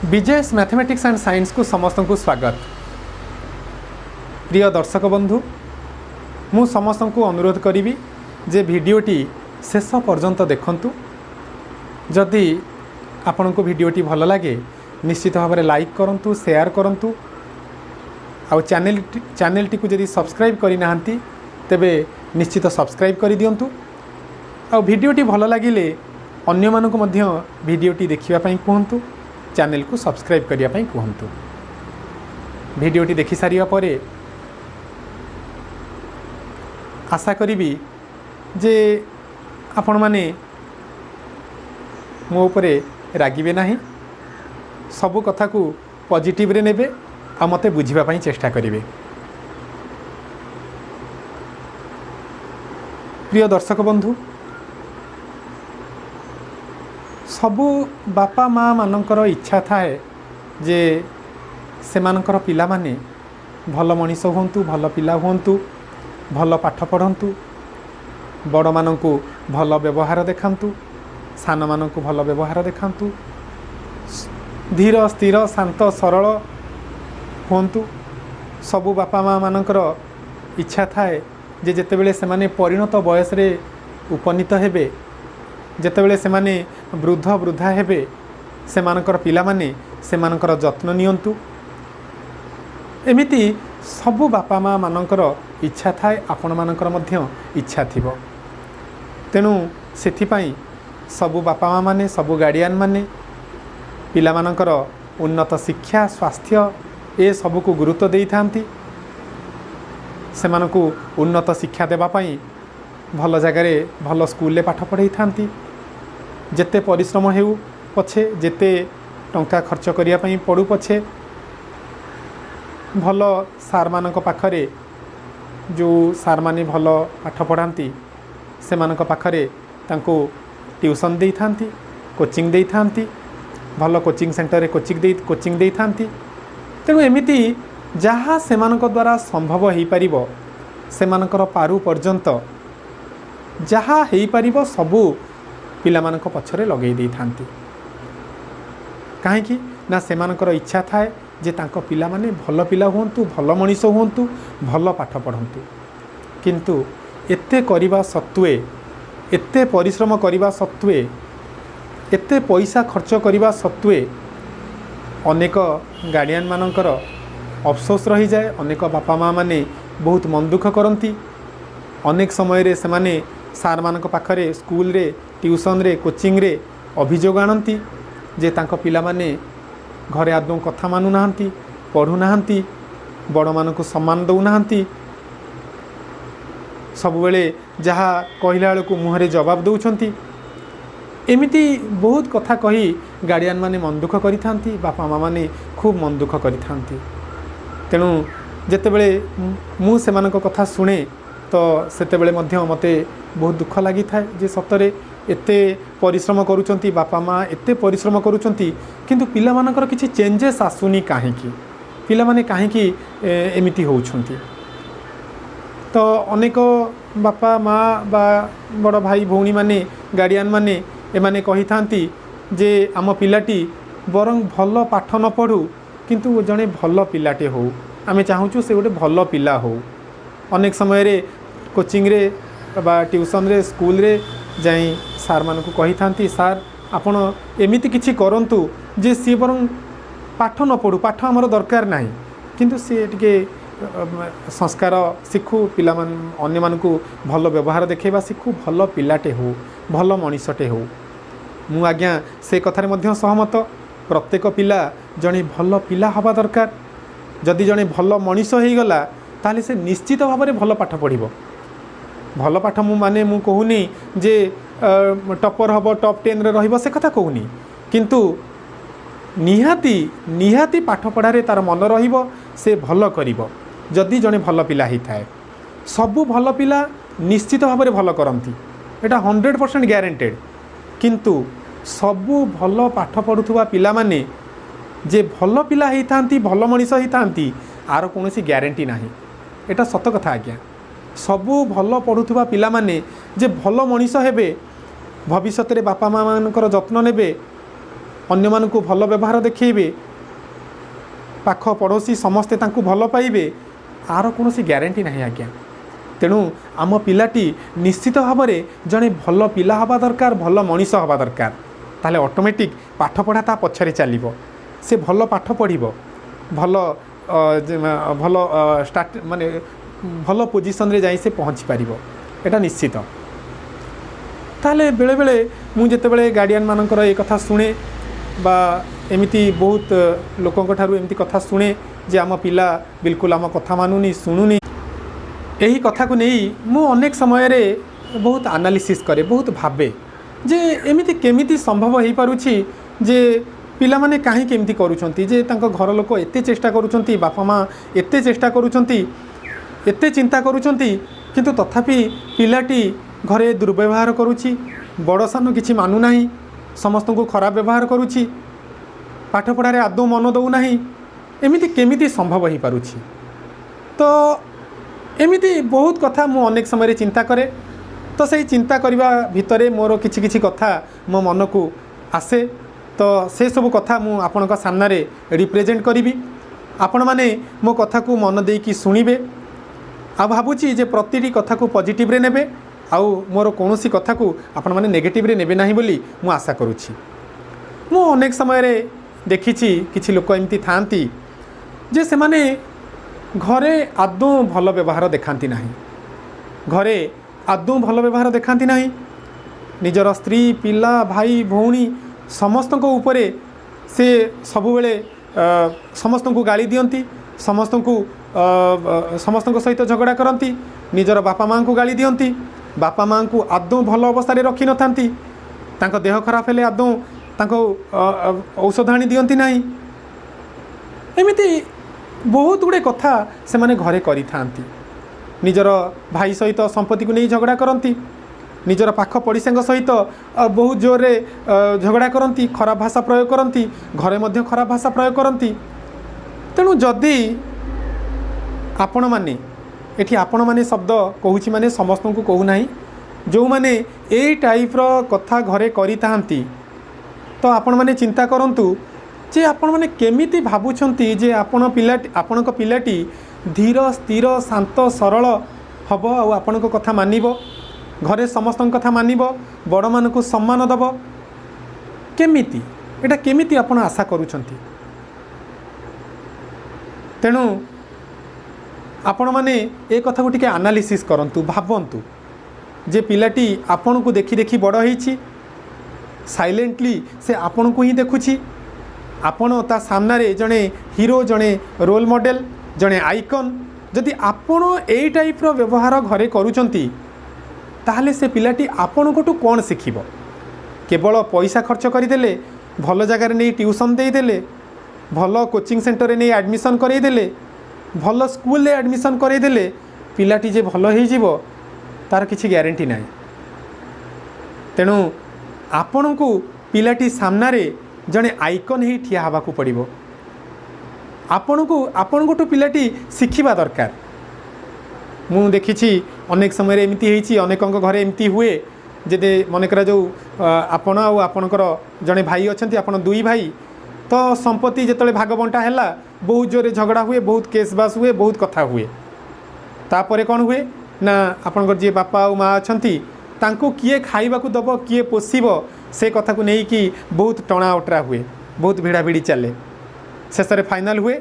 विजेएस mathematics and science को समस्त को स्वागत। प्रिय दर्शक बंधु, मु समस्त को अनुरोध करी जे भिडियोटी शेष पर्यंत देखंतु। जदि आपण को भिडियोटी भल लगे निश्चित भाव में लाइक करंतु, शेयर करंतु। आउ चैनल को जदि सब्सक्राइब करि नाहंती तेबे निश्चित सब्सक्राइब कर दियंतु। आउ भिडियोटी भल लगिले अन्य मानको मध्य भिडियोटी देखिबा पई कहंतु, चैनल को सब्सक्राइब करिया पई कहंतु। भिडियोटी देखि सारिया परे आशा करी जे आपण माने मो उपरे रागिबे नाही, सबु कथा को पॉजिटिव रे नेबे आ मते बुझिबा पई चेष्टा करिवे। प्रिय दर्शक बंधु, सबु बापा माँ मानकर इच्छा थाए जे सेमानकर पिला माने भल मनीष हुंतु, भल पिला हुंतु, भल पाठ पढ़ंतु, बड़ मानंकु भल व्यवहार देखांतु, सान मानंकु भल व्यवहार देखांतु, धीर स्थिर शांत सरल हुंतु। सबु बापा माँ मानकर इच्छा थाए जे जेतेबेले सेमाने परिणत बयस रे उपनीत हेबे, जेतेबेले सेमाने वृद्ध वृद्धा हेबे, सेमानकर पिला माने सेमानकर जत्न नियंतु। एमिति सबु बापा माँ मानकर इच्छा थाए, आपण मानकर मध्य इच्छा थिबो। तेणु सेथिपाई सबु बापा माँ माने, सबु गार्डियन माने पिला मानकर उन्नत शिक्षा, स्वास्थ्य ए सबु को गुरुत्व देई थांती। सेमानकु उन्नत शिक्षा देबा पई भल जगार भल स्कूल पाठ पढ़ाई थांती। जेते परिश्रम हेउ पछे, जेते टंका खर्च करिया पई पड़ू पछे, भल सार मानक पाखरे जो सार माने भल पाठ पढ़ाती से मानक पाखरे तांको ट्यूशन देई थांती, कोचिंग देई थांती, भल कोचिंग सेंटर रे कोचिंग देई थांती। तेणु एमिति जहाँ सेमानक द्वारा संभव हो पारिबो, सेमानकर पारु पर्यंत जहाँ हो पारिबो सबु पिला मानक पछरे लगेई देई थांती। काहेकि ना सेमानकर इच्छा थाए जे तांको पिला माने भल पिला हुंतु, भल मनीष हुंतु, भल पाठ पढ़ंतु। किंतु एते करिबा सत्वे, एते परिश्रम करिबा सत्वे, एते पैसा खर्च करिबा सत्वे अनेक गार्डियन मानकर अफसोस रही जाए। अनेक बापा माँ माने बहुत मन दुख करती। अनेक समय रे सेमाने सार मानक पाखरे स्कूल रे, ट्यूशन रे, कोचिंग रे अभियोग आणती जे तांको पिला माने घरे आदौ कथा मानु नाहंती, पढ़ु नाहंती, बड़ मानक सम्मान दउ नाहंती, सबुबेले जहाँ कहला बेलू मुहरे जवाब दौरान। एमिति बहुत कथा कही गार्डियन माने मन दुख करि थांती, बापा माँ माने खूब मन दुख करि थांती। तेणु जेतेबेले मु सेमानक कथा शुणे तो सेतेबेले मध्य मते बहुत दुख लगी थाए जे सतरे एते परिश्रम करूचंती बापा माँ, एते परिश्रम करूचंती किंतु पिला मानकर किछि चेंजेस आसुनी काहेकि, पिला माने काहेकि एमिति होउछंती। तो अनेक बापा माँ बा बड़ भाई भौणी माने, गार्डियन माने एमाने कहि थांती जे आम पिलाटी बरं भल पाठ न पढ़ू किंतु जड़े भल पिलाटे हो, आमे चाहूँ से गोटे भल पिला हो। अनेक समय रे कोचिंग रे बा ट्यूशन रे, स्कूल रे जाई सार मानक कही थांती, सार आपण एमिति किछि करंतु जे सी बरं पाठ न पढ़ू, पाठ आमर दरकार नाही किंतु सी टिके संस्कार शिखु, पिला मान अन्य मानकु भल व्यवहार देखैबा शिखु, भल पिलाटे हो, भल मनीषटे हो। मु आज्ञा से कथारे मध्य सहमत। प्रत्येक पिला जणे भल पिला हवा दरकार। जदि जणे भल मनीष हो गला ताले से निश्चित भाव में भल पाठ पढ़िबो। भल पाठ मु माने मु कहूनी जे टॉपर हबो, टॉप 10 रे रहिबो, से कथा कहूनी, किंतु निहाती पाठ पढ़ारे तार मन रहिबो, से भल करिबो। जदि जणे भल पिला ही थाए, सबु भल पिला निश्चित भाव में भल करंती, एटा 100% ग्यारंटेड। किंतु सबु भल पाठ पढ़ुथुवा पिला माने जे भल पिला ही थांती, भल मनीष ही थांती, आर कोनोसी ग्यारंटी नाही। एटा सत कथा आज्ञा। सबु भल पढ़ुथुवा पिला माने जे भल मनीष हेबे, भविष्य रे बापा माँ मानकर जत्न नेबे, अन्य मानकु भल व्यवहार देखिए पाख पड़ोसी समस्ते तांकु भल पाइबे आर कौन ग्यारंटी नहीं आज्ञा। तेणु आम पिलाटी निश्चित भाव में जड़े भल पिला हवा दरकार भल मनीष हवा दरकार ताले ऑटोमेटिक पाठ पढ़ा ता पछरे चलिबो से भल पाठ पढ़िबो भल भल स्टार्ट माने भल पोजिशन रे जाई से पहुँची पारिबो एटा निश्चित। ताले बेले बेले मु जेतेबेले गार्डियन मानकर ए कथा सुने बा एमिति बहुत लोकंक ठारू एमिति कथा सुने जे आम पिला बिल्कुल आम कथा मानुनी शुणुनी यही कथा को नहीं मु अनेक समय रे बहुत एनालिसिस करे बहुत भावे जे एमिति केमिति संभव हो पारुछि जे पिला माने काहे केमिति करूछंती जे तांको घर लोक एते चेष्टा करूछंती बापा माँ एते चेष्टा करूछंती एते चिंता करूछंती किंतु तथापि पिलाटी घरे दुर्व्यवहार करुछि बड़ सान किछि मानु नाही समस्त को खराब व्यवहार करुछि पाठ पढ़ारे आदौ मन दउ नाही एमिति केमिति संभव हो पारुछि। तो एमिति बहुत कथा मु अनेक समय चिंता करे तो सही चिंता करने भितर मोर किछि किछि कथा मो मन को आसे तो से सब कथा मु आपनक सामना रे रिप्रेजेंट करी आपण माने मो कथा को मन देकी शुणिबे आ भाबुची जे प्रतिटी कथा को पॉजिटिव रे नेबे आउ मोर कौनसी कथा को आपण माने नेगेटिव रे नेबे नाही बोली मु आशा करूछि। मु अनेक समय रे देखिछि किछि लोक एमती थांती जे से माने घरे आदौ भल व्यवहार देखांती नाही घरे आदौ भल व्यवहार देखांती नाही निजर स्त्री पिला भाई भौणी समस्त उपरे से सबुबले समस्त को गाली दियंती समस्त को सहित झगड़ा करती निजर बापा माँ को गाली दियंती बापा माँ को आदौ भल अवस्था रखी नथांती तांको देह खराब हेले आदौ तांको औषध आनी दियंती नाही एमिति बहुत गुड़े कथा से माने घरे करी थांती निजर भाई सहित संपत्ति को नहीं झगड़ा करती निजर पाख पड़ोसी सहित बहुत जोर रे झगड़ा करती खराब भाषा प्रयोग करती घरे मध्य खराब भाषा प्रयोग करती। तेणु जदि आपण माने एठी आपण माने शब्द कहूची माने समस्त को कहू नाही जो माने ए टाइप रो कथा घरे करी थांती तो आपण माने चिंता करंतु जे आपण माने केमिति भाबुछंती जे आपण पिलाटी आपणक पिलाटी धीर स्थिर शांत सरल हब आ आपणक कथा मानिबो घरे समस्त कथा मानिबो बड़ मान को सम्मान दब केमिति एटा केमिति आपण आशा करूछंती। तेणु आपण माने ए कथा को टिके एनालिसिस करंतु भाबंतु जे पिलाटी आपण को देखि देखि बड़ होईछि साइलेंटली से आपण को ही देखुछि आपण ता सामना रे जणे हीरो जणे रोल मॉडल जणे आइकन जदि आपण ए टाइप रो व्यवहार घरे करूछंती ताहले से पिलाटी आपण कोटू कौन शिखिब केवल पैसा खर्च करदेले भल जगार नहीं ट्यूशन देदेले भल कोचिंग सेंटर नहीं एडमिशन करदेले भल स्कूल एडमिशन करदेले पिलाटी जे भल हो तार किसी ग्यारंटी ना। तेणु आपण को पिलाटी सामना रे जड़े आइकन ही ठिया हवा को पड़ो आपण को पिलाटी शिखिबा दरकार। मु देखी अनेक समय एमती अनेकों घरे एमती हुए जे मनकर जो आपण आपणकर जड़े भाई अच्छा आप दुई भाई तो संपत्ति जिते भाग बंटा है बहुत जोरे झगड़ा हुए बहुत केस बास हुए बहुत कथा हुए तापर कौन हुए ना आपणकर जी बापा और माँ अच्छा तांको किए खाइबा को दब किए पोषिब से कथा को नहीं कि बहुत टणा उटरा हुए बहुत भिड़ा भिड़ी चले शेष में फाइनाल हुए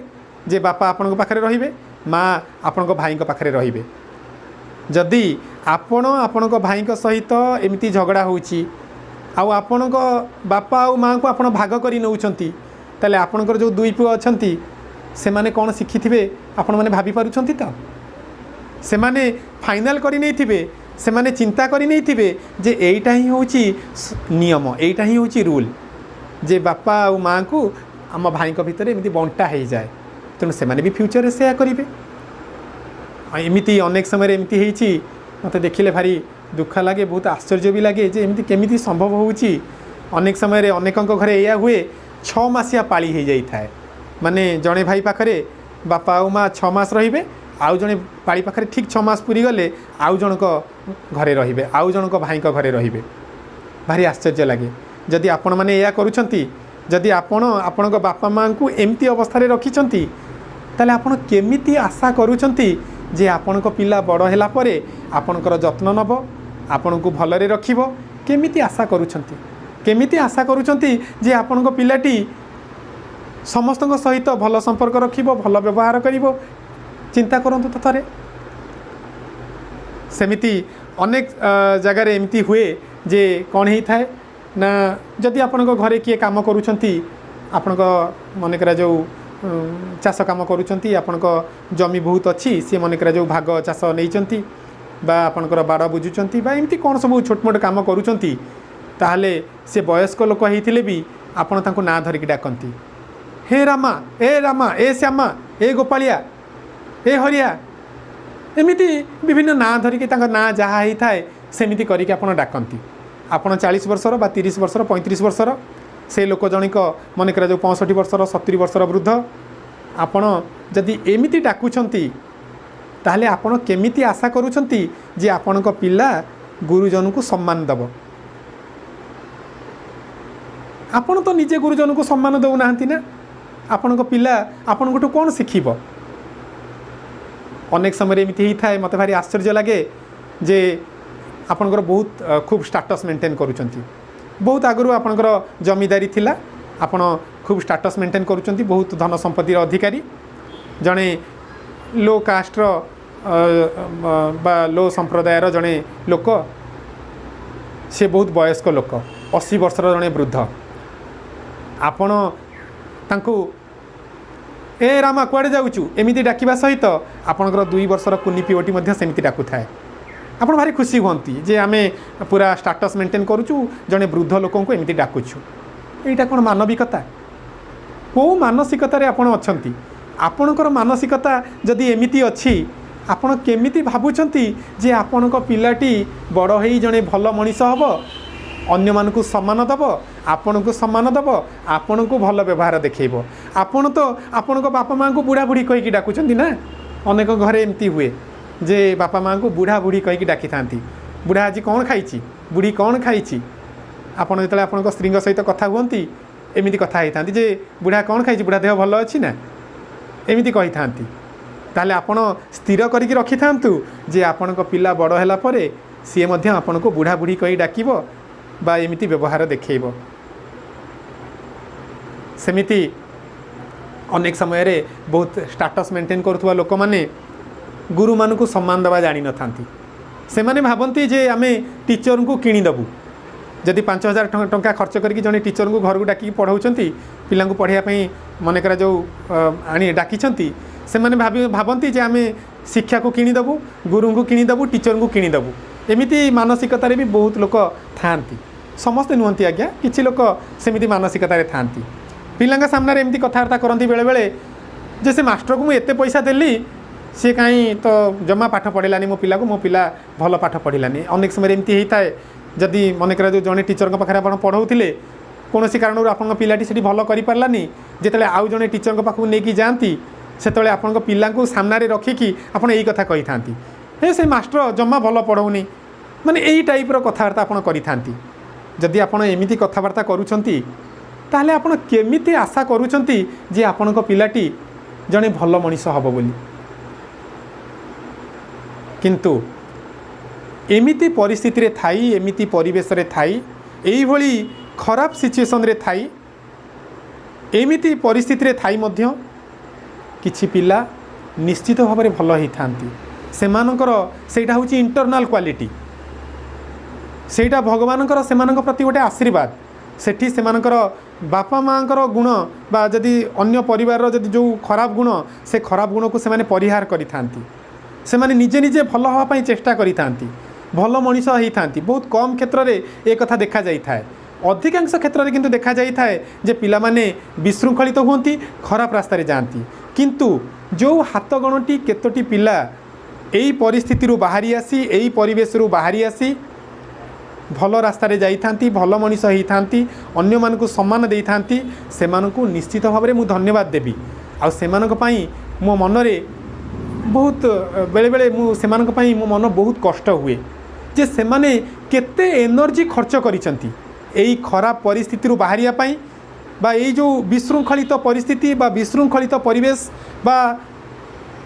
जे बापा आपण पाखे रे माँ आपण भाई पाखे रे जदि आपण आपण भाई सहित एमती झगड़ा होची आपण बापा और माँ को आपण भाग कर नौकरी ताले आपणकर जो दुई पुआ अच्छा से माने कौन शिखि थे आपण मैंने भाभी पारुछंती तो से माने फाइनाल कर नहीं थे से माने चिंता कर नहीं थे जे एटा ही होची नियम एटा ही होची रूल जे बापा और माँ को आम भाई भितर एमती बंटा हो जाए तेणु से माने भी फ्यूचर से करेंगे एमती अनेक समय एमती मत देखिले भारी दुख लगे बहुत आश्चर्य भी लगे जे एमती केमिति संभव होची अनेक समय अनेकों घरे या हुए 6 मासिया पाली हो जाए माने जड़े भाई पाखरे बापा और माँ 6 मास रे आउ जड़े पाली पाखरे ठीक 6 मास पूरी गले आउ जनक घरे रे आउ जनक भाई घरे रे भारी आश्चर्य लगे जदि आपण मैंने या करुछंती जदि आपण बापा माँ को एमती अवस्था रखिंट ताले आपण केमिति आशा करूछंती जे आपण पिला बड़ होला परे आपणकर जत्न नब आपण को भलरे रखिबो केमिति आशा करूछंती केमिति आशा करूछंती जे आपण पिलाटी समस्त सहित भल संपर्क रखिबो भल व्यवहार करिबो चिंता करंतु तो थरे सेमिति अनेक जगार एमती हुए जे कौन ही थाए ना जदि आपण घरे किए काम करूछंती आपण मन करा जो चाष काम करूछंती आपण जमी बहुत अच्छी सी मन करा जो भाग चाष नहीं बा आपणकर बाड़ बुझुंट बा एमती कौन सब छोट मोट काम करूछंती ताहले से वयस्क लोक होइथिले भी आपण तांको ना धरिक डाकंती हे रामा ए श्यामा ए गोपालिया ए हरिया एमिति विभिन्न ना धरिकी तांका ना जहाँ ही थाए सेमिति करिके आपण डाकंती आपण 40 वर्षर बा 30 वर्षर 35 वर्षर से लोक जणिक मन करा जो 65 वर्षर 70 वर्षर वृद्ध आपण जदि एमिति डाकुछंती ताहले आपण केमिति आशा करूछंती जे आपणक पिला गुरुजन को सम्मान दब आपण तो निजे गुरुजन को सम्मान दउ नाहंती ना आपणक पिला आपणकठू कौन शिखिब अनेक समय एमती ही थाए मत भारी आश्चर्य लगे जे आपणकर बहुत खूब स्टाटस मेंटेन करूछंती बहुत आगु आपणकर जमीदारी थिला आपण खूब स्टाटस मेंटेन करूछंती बहुत धन संपत्तिर अधिकारी जणे लो कास्टर बा लो संप्रदायर जणे लोक से बहुत वयस्क लोक 80 वर्षर जणे वृद्ध आपण तांको ए रामा कुआडे जाऊचु एमिति डाकिबा सहित आपणकर 2 वर्षर कुनी पिओटी मध्य सेमिति डाकु थाए आपण भारी खुशी हुंती जे आमे पूरा स्टाटस मेंटेन करूचु जणे वृद्ध लोकन को एमिति डाकुचु एटा कोन मानविकता को मानसिकता रे आपण अछंती आपणकर मानसिकता जदि एमिति अछि आपण केमिति भाबुचंती जे आपणक पिलाटी बड़ हेई जणे भल मनीष हबो अन्य मानकु सम्मान दब आपण को सम्मान दब आपण को भल व्यवहार देखैबो आपण तो आपण को बापा माँ को बुढ़ा बुढ़ी कहीकि डाकुचंती ना अनेक घरे एमती हुए जे बापा माँ को बुढ़ा बुढ़ी कहीकि डाकी थांती बुढ़ा आज कौन खाई बुढ़ी कौन खाई आपण जो आपण स्त्री सहित कथा हुंती एमती कथा होता जे बुढ़ा कौन खाई बुढ़ा देह भल अच्छी ना एमती कही था ताले आपण स्थिर करके रखि थांतु जे आपण पिला बड़ होला परे सी मध्य आपण को बुढ़ा बुढ़ी कही डाकिबो बा एमिति व्यवहार देखैबो सेमिति अनेक समय रे बहुत स्टाटस मेंटेन करथुवा लोक माने गुरु मान को सम्मान दबा जानी न थांती से माने भाबंती जे आमे टीचर को किनी दबु जदि 5000 टंका खर्च करके जने टीचर को घर को डाकी पढ़ाउछंती पिला को पढ़िया पई मन करा जो आनी डाकीछंती से माने भाबंती जे आमे शिक्षा को किनी दबु गुरु को किनी दबु टीचर को किनी दबु एमिति मानसिकता रे भी बहुत लोक थांती समस्ते नुहंती आज्ञा किछि लोक सेमिति मानसिकता रे थांती पिलांगा सामने एमती कथबार्ता करती बेले बेले जे से मास्टर को मुझे पैसा देली सी कहीं तो जमा पाठ पढ़ानी मो पिला को मो पिला भल पाठ पढ़ानी अनेक समय एमती होता है जदि मनकर जो जड़े टीचर पाखे आप पढ़ाऊे कौन कारण आप पिलाटी से भल कर पारानी जिते आउ जड़े टीचर पाखक नहीं जाती से आपण पिला सामने रखिकी आप यही कथा कही था हे से मास्टर जमा भल पढ़ाऊनी माने यही टाइप्र कथबार्ता आप करी जदि आप एमती कथबार्ता करुँच ताहले आपण केमिति आशा करूछंती जे आपणक पिलाटी जणे भल मनीष हब बोली किंतु एमिति परिस्थिति रे थाई एमिति परिवेश रे थाई एई भली खराब सिचुएशन रे थाई एमिति परिस्थिति रे थाई मध्य किछि पिला निश्चित भाव में भल ही थांती सेमानकर सेटा होची इंटरनल क्वालिटी सेटा भगवानकर सेमानक प्रति गोटे आशीर्वाद सेठी सेमानकर बापा माँकर गुण बा जदि अन्य परिवार जदि जो खराब गुण से खराब गुण को सेमाने परिहार करि थांती सेमाने निजे निजे भल हवा पई चेष्टा करि थांती भल मनीष होई थांती बहुत कम क्षेत्र रे ए कथा देखा जाई थाए अधिकांश क्षेत्र रे किंतु देखा जाई थाए जे पिला माने विशृंखलित होंती खराब रास्ता रे जानती किंतु जो हाथ गणटी केतोटी पिला एई परिस्थिति रु बाहरी आसी एई परिवेश रु बाहरी आसी भल रास्ता रे जाई थांती भल मनीष होई थांती अन्य मान को सम्मान देई थांती सेमान को निश्चित भाव में मु धन्यवाद देबी आ सेमान पई मो मन रे बहुत बेले बेले मु सेमान पई मो मन बहुत कष्ट हुए जे सेमाने केते एनर्जी खर्च करिसंती एई खराब परिस्थिति रु बाहरिया पई बा ये जो विशृंखलित परिस्थिति बा विशृंखलित परिवेश बा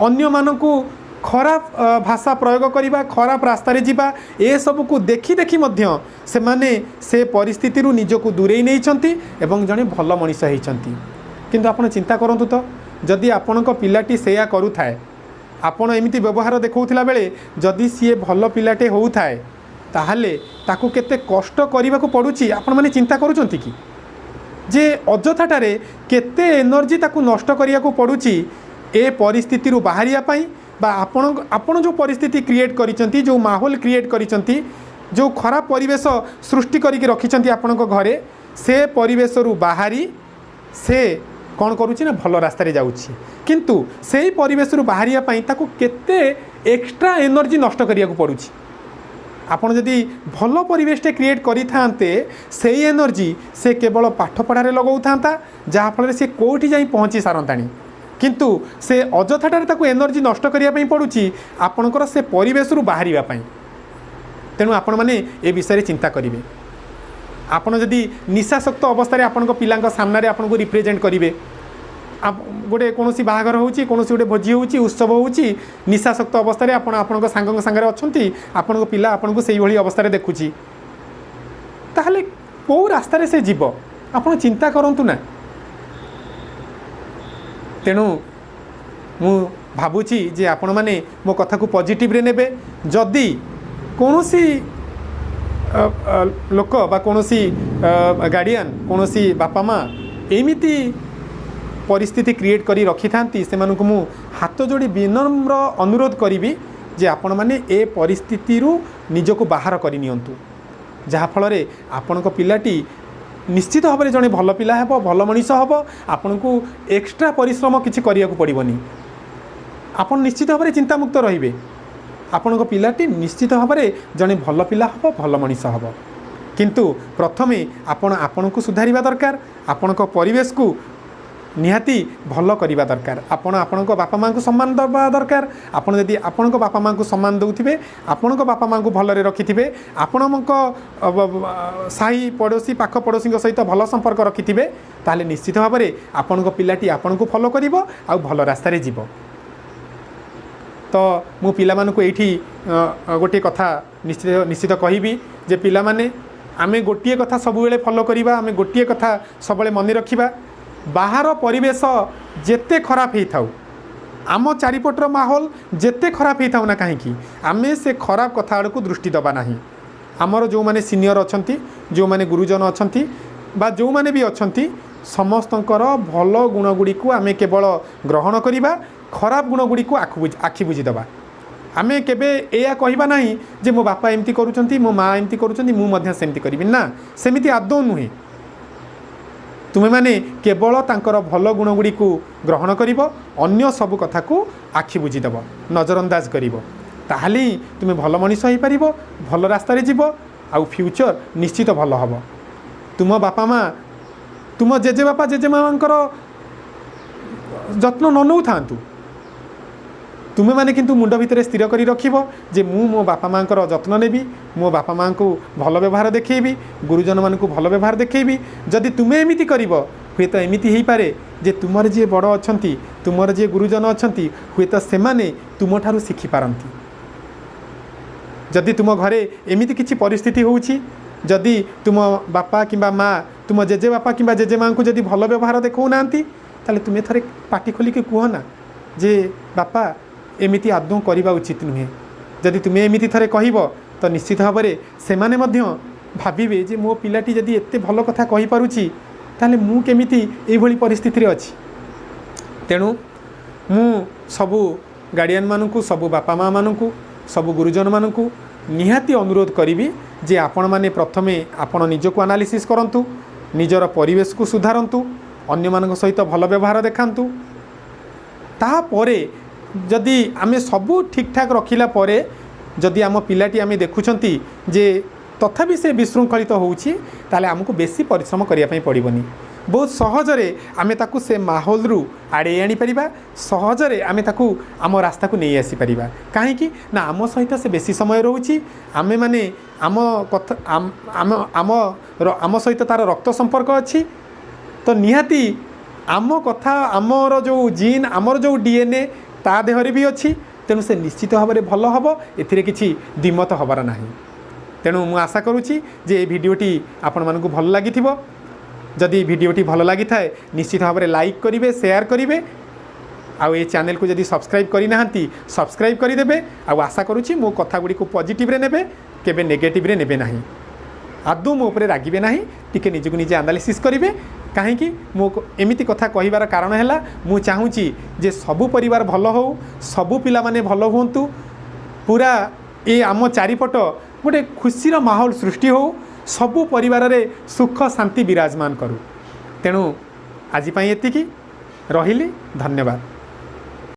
अन्य मानकु खराब भाषा प्रयोग करवा खराब रास्तार जावा ए सब को देखी देखी मध्य से माने से परिस्थिति निजक दूरे नहीं एवं जड़े भल मनीष होती किंतु आपण चिंता करंतु तो जदि आपणक पिलाटी सेया करुथाए आपण एमिति व्यवहार देखौथिला बेले जदि सी भल पिलाटे होउथाए ताहले ताकू केते कष्ट करने को पड़ुची आपण माने चिंता करूचंती कि जे अजथाटारे केते एनर्जी ताकू नष्ट करिया को पड़ुची ए परिस्थिति रु बाहरिया पाई बा आपण जो परिस्थिति क्रिएट करिसंती जो माहौल क्रिएट करिसंती जो खराब परिवेश सृष्टि करिके रखिसंती आपणक घरे से परिवेश रु बाहरी से कौन करुच्ची ना भल रास्तार जाऊँगी किंतु से ही परिवेश रु बाहरिया पाई ताकू केते एक्स्ट्रा एनर्जी नष्ट करिया को पड़ुची आपण जदि भल परिवेशटे क्रिएट करि थांते से एनर्जी से केवल पाठ पढ़ारे लगौ थांता जहाँ फल से कोठी जाई पहुँची सारंताणी किंतु से अजथाटारे ताकू एनर्जी नष्ट करिया पई पड़ुची आपणकर से परिवेश रु बाहरिया पाई तेणु आपण माने ए विषय चिंता करिवे आपण जदि निशाशक्त अवस्था आपण पिला सामने आपको रिप्रेजेंट करेंगे गोटे कौन बाहागर होची कौन गोटे भोजी होची उत्सव होची निशाशक्त अवस्था आपण सांग सागर अच्छा आपण पिला आपको से अवस्था देखुची ताहले कौ रास्तार से जीव आप चिंता करंतु ना तेणु मु भावुची जे आपण माने मो कथा को पॉजिटिव रे नेबे जदि कौनसी लोक बा कौनसी गार्डियन कौनसी बापा माँ एमिति परिस्थिति क्रिएट करी रखि थांती से मानकु मु हाथ जोड़ी विनम्र अनुरोध करी जे आपण माने ए परिस्थिति रु निजको बाहर करि नियंतु जहाँ फल रे आपणक पिलाटी निश्चित भाव में जड़े भल पिला हेबो भल मनीष हेबो आपनको एक्स्ट्रा परिश्रम किछि करिया को पड़िबनी आपण निश्चित भाव में चिंतामुक्त रहिबे आपणक पिलाटी निश्चित भाव में जड़े भल पिला हम भल मनीष हम किंतु प्रथमे आपण को सुधारिबा दरकार आपणक परिवेश को निहाती भल करवा दरकार आपणक बापा माँ को सम्मान देवा दरकार आपण जदि आपणक बापा माँ को सम्मान दउथिबे आपणक बापा माँ को भलरे रखिथिबे आपणक साही पड़ोसी पाख पड़ोसी सहित भल संपर्क रखिथिबे ताले निश्चित भाव में आपणक पिलाटी आपणको फॉलो करिवो आ भल रास्ता रे जीवो तो मु पिला मानकु एठी गोटे कथा निश्चित कहिबी जे पिला माने आमे गोटिए कथा सब बेले फॉलो करिबा आमे गोटिए कथा सब बेले मन रखिबा बाहर परिवेश जेते खराब ही थाउ आम चारिपटर माहौल जेते खराब ही थाउ ना कहीं आमे से खराब कथा आड़ को दृष्टि दबा नाही आमर जो माने सीनियर अछंती जो माने गुरुजन अछंती बा जो माने भी अछंती समस्तंकर भल गुण गुड़ी को आमे केवल ग्रहण करिबा खराब गुण गुड़ी को आखि बुझीदबा आमे केबे एया कहबा नाही जे मो बापा एमती करूचंती मो माँ एमती करूचंती मु मध्य सेमती करिबि ना सेमिति आदौ नुहे तुमे माने केवल तांकर भल गुण गुड़ी को ग्रहण करिवो अन्य सब कथा को आखि बुझीदब नजरअंदाज करिवो ताहले तुमे भल मनीष होई परिवो भल रास्ता रे जीवो आ फ्यूचर निश्चित भल हबो तुम बापा माँ तुम जेजे बापा जेजे माँकर जत्न न नौ थांतु तुमे माने किंतु मुंड भितर स्थिर करी रखिबो जे मु मो बापा माँ जत्न नेबी मो बापा माँ को भल व्यवहार देखैबी गुरुजन मान को भल व्यवहार देखैबी जदि तुमे एमिति करिवो हुए तो एमिति ही पारे जे तुमर जे बड़ अछंती तुमर जे गुरुजन अछंती हुए तो सेमाने तुम ठारू शिखि पारंती जदि तुम घरे एमिति किछि परिस्थिति होउछि जदि तुम बापा किंबा माँ तुम जेजे बापा किंबा जेजे माँ को जदि भल व्यवहार देखौ नांती ताले तुमे थरे पाटी खोली के कुह ना जे बापा एमिति आदौ करवा उचित नुहे जदि तुम्हें एमिति थरे कहब तो निश्चित भाव में सेमाने मध्य भाविबे जे मो पिलाटी जदि एते भल कथा कहि पारुछि ताले मु केमिति एई भली परिस्थिति रे अछि तेणु मु सबु गार्डियन मानकु सबु बापा माँ मानकु सबु गुरुजन मानकु निहाती अनुरोध करिवि जे आपण माने प्रथमे आपण निजको एनालिसिस करंतु निजर परिवेश को सुधारंतु अन्य मानक सहित भल व्यवहार देखांतु तापरे जदि आमे सबू ठीक ठाक रखिला परे जदि आम पिलाटी आमे देखुछंती जे तथापि से विशृंखलित होउछि ताले आमको बेसी परिश्रम करिया पई पड़िबनी बहुत सहजरे आमे ताकू से माहौल रु आड़े आनी परिबा सहजरे आमे ताकू आम रास्ता को नहीं आसी परिबा काहे कि ना आम सहित से बेसी समय रहउछि आमे माने आम कथा आम आम आम आम सहित तार रक्त संपर्क अछि तो निहाती आम कथा आमर जो जीन आमर जो डीएनए ता देहरे भी अच्छी तेणु से निश्चित भाव में भल हम ए किसी द्विमत हबार ना तेणु मु आशा करुँची जे ये भिडियोटी आपण मानकु भल लगी जदि भिडियोटी भल लगी थाए निश्चित भाव में लाइक करेंगे शेयर करेंगे आउ ये चैनल को जदि सब्सक्राइब करना सब्सक्राइब करदे आउ आशा करुँची मो कथा गुड़ी पॉजिटिव रे नेबे केबे नेगेटिव रे नेबे नाही आदौ मो उपरे रागिबे नाही टिके निजको निजे एनालिसिस करेंगे कहीं मो एमिति कथा कहिबार कारण है मु चाहूँगी जे सबु परिवार भल हो सबु पिला माने भल हुंतु पूरा ये आम चारिपट गोटे खुशीर माहौल सृष्टि हो सबु परिवार रे सुख शांति विराजमान करू तेणु आज एतिकी रहिली धन्यवाद।